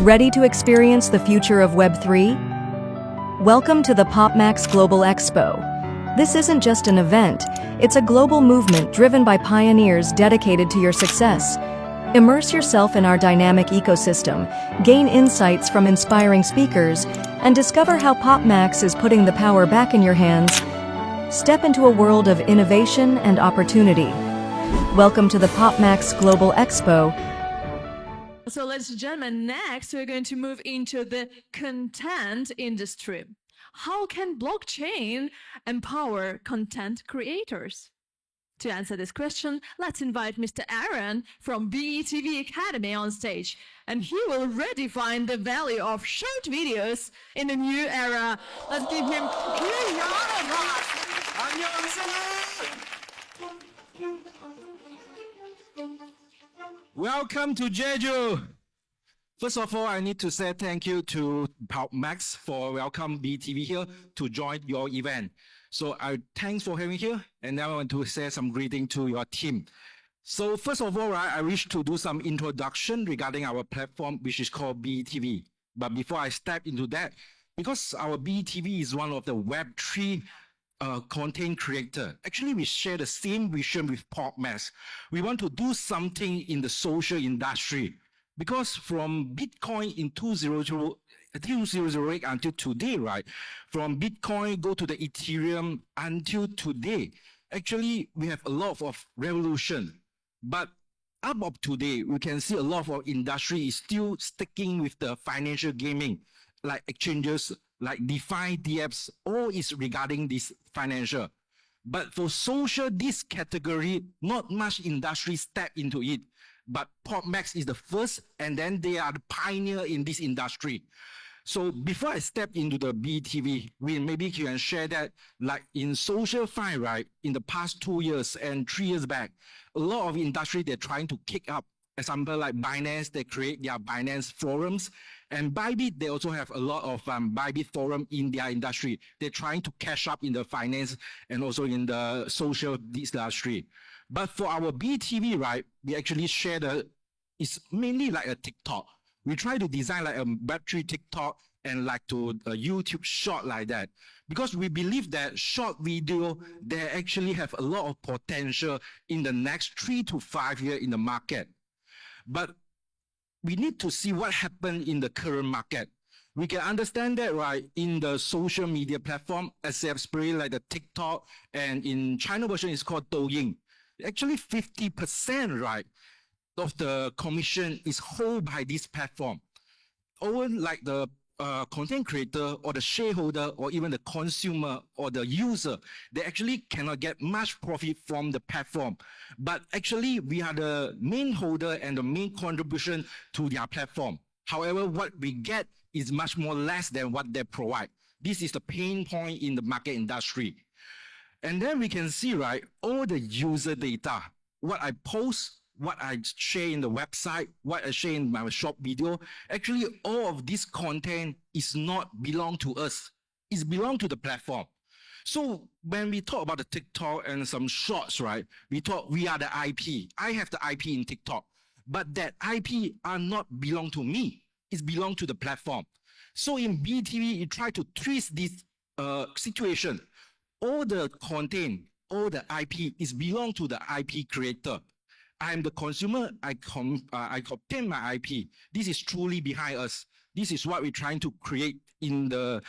Ready to experience the future of Web3? Welcome to the PopMax Global Expo. This isn't just an event, it's a global movement driven by pioneers dedicated to your success. Immerse yourself in our dynamic ecosystem, gain insights from inspiring speakers, and discover how PopMax is putting the power back in your hands. Step into a world of innovation and opportunity. Welcome to the PopMax Global Expo. So ladies and gentlemen, next we're going to move into the content industry. How can blockchain empower content creators? To answer this question, let's invite Mr. Aaron from BeTV Academy on stage, and he will redefine the value of short videos in the new era. Let's give him a huge round of applause. Welcome to Jeju. First of all, I need to say thank you to PopMax for welcome BeTV here to join your event. So thanks for having here, and now I want to say some greeting to your team. So first of all, I wish to do some introduction regarding our platform, which is called BeTV. But before I step into that, because our BeTV is one of the Web3 content creator. Actually, we share the same vision with PopMax. We want to do something in the social industry, because from Bitcoin in 2008 until today, right? From Bitcoin go to the Ethereum until today, actually we have a lot of revolution. But up of today, we can see a lot of industry is still sticking with the financial gaming, like exchanges, like DeFi, DApps, all is regarding this financial. But for social, this category, not much industry step into it. But PopMax is the first, and then they are the pioneer in this industry. So before I step into the BeTV, maybe you can share that, like in social fi, right? In the past 2 years and 3 years back, a lot of industry, they're trying to kick up. Example, like Binance, they create their Binance forums. And Bybit, they also have a lot of Bybit forum in their industry. They're trying to cash up in the finance and also in the social industry. But for our BeTV, right, we actually share it's mainly like a TikTok. We try to design like a Web3 TikTok and like to a YouTube short like that. Because we believe that short video, they actually have a lot of potential in the next 3 to 5 years in the market. But we need to see what happened in the current market. We can understand that, right, in the social media platform, especially like the TikTok, and in China version, it's called Douyin. Actually, 50%, right, of the commission is held by this platform. Or like the content creator or the shareholder or even the consumer or the user, they actually cannot get much profit from the platform. But actually, we are the main holder and the main contribution to their platform. However, what we get is much more less than what they provide. This is the pain point in the market industry. And then we can see, right, all the user data, what I post, what I share in the website, what I share in my short video, actually all of this content is not belong to us. It's belong to the platform. So when we talk about the TikTok and some shorts, right, we talk we are the IP. I have the IP in TikTok, but that IP are not belong to me. It's belong to the platform. So in BeTV, you try to twist this situation. All the content, all the IP is belong to the IP creator. I'm the consumer, I obtain my IP. This is truly behind us. This is what we're trying to create in the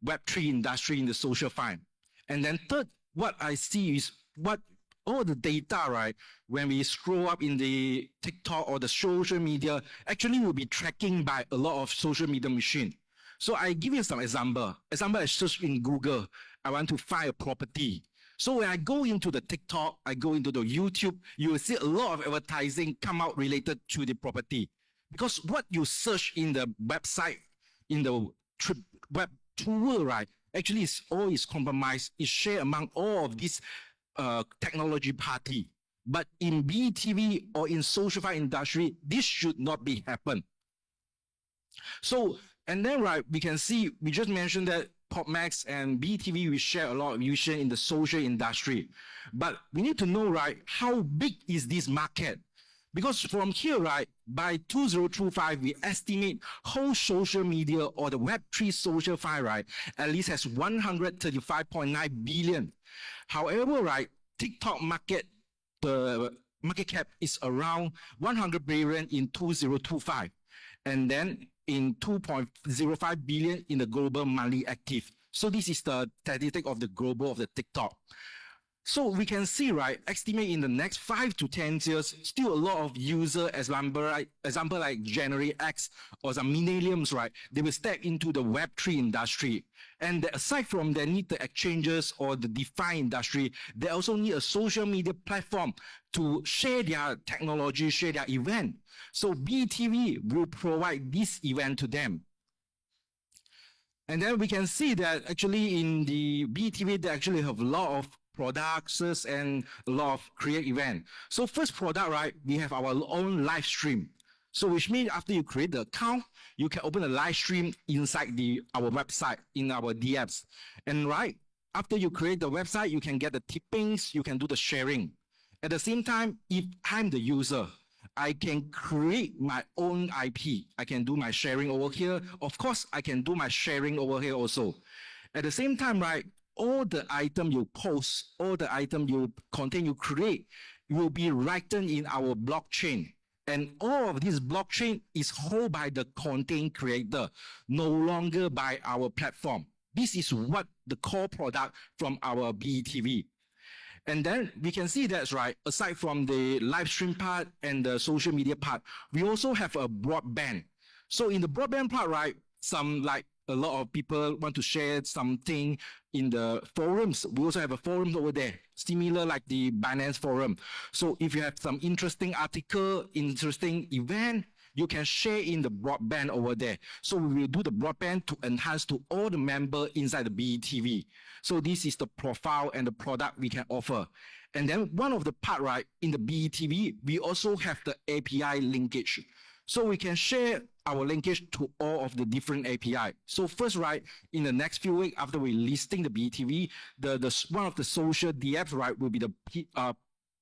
Web3 industry, in the social fine. And then third, what I see is what all the data, right, when we scroll up in the TikTok or the social media, actually will be tracking by a lot of social media machine. So I give you some example. Example, I search in Google, I want to find a property. So when I go into the TikTok, I go into the YouTube, you will see a lot of advertising come out related to the property. Because what you search in the website, in the web tool, right, actually is all is compromised, is shared among all of these technology party. But in BeTV or in social industry, this should not be happen. So, and then, right, we can see, we just mentioned that PopMax and BeTV, we share a lot of vision in the social industry. But we need to know, right, how big is this market? Because from here, right, by 2025, we estimate whole social media or the Web3 social file, right, at least has 135.9 billion. However, right, TikTok market, the market cap is around 100 billion in 2025. And then in 2.05 billion in the global monthly active. So this is the statistic of the global of the TikTok. So we can see, right, estimate in the next 5 to 10 years, still a lot of user, example like January X or some millennials, right, they will step into the Web3 industry. And aside from they need the exchanges or the DeFi industry, they also need a social media platform to share their technology, share their event. So BeTV will provide this event to them. And then we can see that actually in the BeTV, they actually have a lot of products and a lot of create event. So first product, right, we have our own live stream. So which means after you create the account, you can open a live stream inside our website in our DMs. And right, after you create the website, you can get the tippings, you can do the sharing. At the same time, if I'm the user, I can create my own IP. I can do my sharing over here. Of course, I can do my sharing over here also. At the same time, right, all the item you post, all the item content you create will be written in our blockchain. And all of this blockchain is held by the content creator, no longer by our platform. This is what the core product from our BeTV. And then we can see that's right, aside from the live stream part and the social media part, we also have a broadband. So in the broadband part, right, a lot of people want to share something in the forums. We also have a forum over there, similar like the Binance forum. So if you have some interesting article, interesting event, you can share in the broadband over there. So we will do the broadband to enhance to all the members inside the BeTV. So this is the profile and the product we can offer. And then one of the part, right, in the BeTV, we also have the API linkage. So we can share our linkage to all of the different API. So first, right, in the next few weeks after we listing the BeTV, one of the social DFs, right, will be the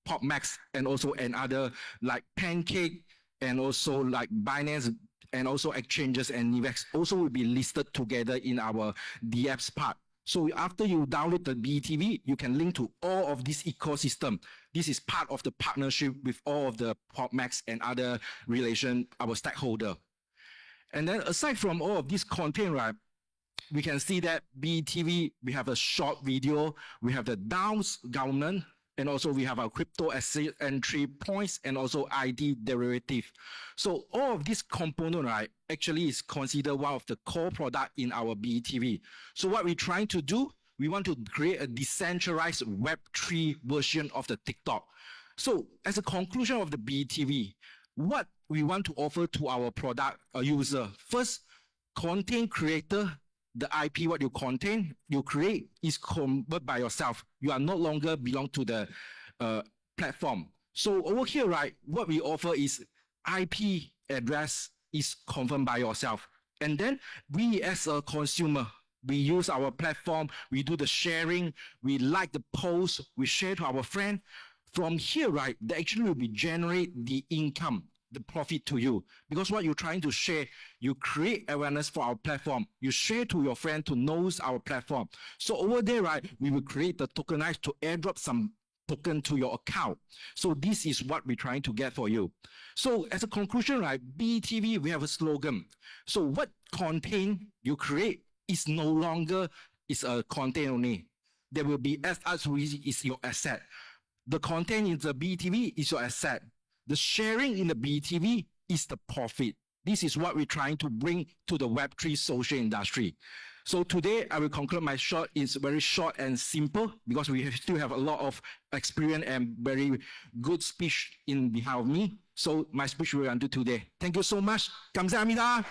PopMax and also another like Pancake and also like Binance and also exchanges and Nivex also will be listed together in our DFs part. So after you download the BeTV, you can link to all of this ecosystem. This is part of the partnership with all of the PopMax and other our stakeholder. And then aside from all of this content, right, we can see that BeTV, we have a short video, we have the DAOs government, and also we have our crypto asset entry points and also ID derivative. So all of this component, right, actually is considered one of the core product in our BeTV. So what we're trying to do, we want to create a decentralized Web3 version of the TikTok. So as a conclusion of the BeTV, what we want to offer to our product user, first, content creator, the IP, what you create is converted by yourself. You are no longer belong to the platform. So over here, right, what we offer is IP address is confirmed by yourself. And then we as a consumer, we use our platform, we do the sharing, we like the post, we share to our friend. From here, right, they actually will be generate the income, the profit to you. Because what you're trying to share, you create awareness for our platform. You share to your friend to know our platform. So over there, right, we will create the tokenize to airdrop some token to your account. So this is what we're trying to get for you. So as a conclusion, right, BeTV, we have a slogan. So what content you create is no longer is a content only. There will be as is your asset. The content in the BeTV is your asset. The sharing in the BeTV is the profit. This is what we're trying to bring to the Web3 social industry. So today, I will conclude my short. It's very short and simple because we still have a lot of experience and very good speech in behalf of me. So my speech will end today. Thank you so much. 감사합니다.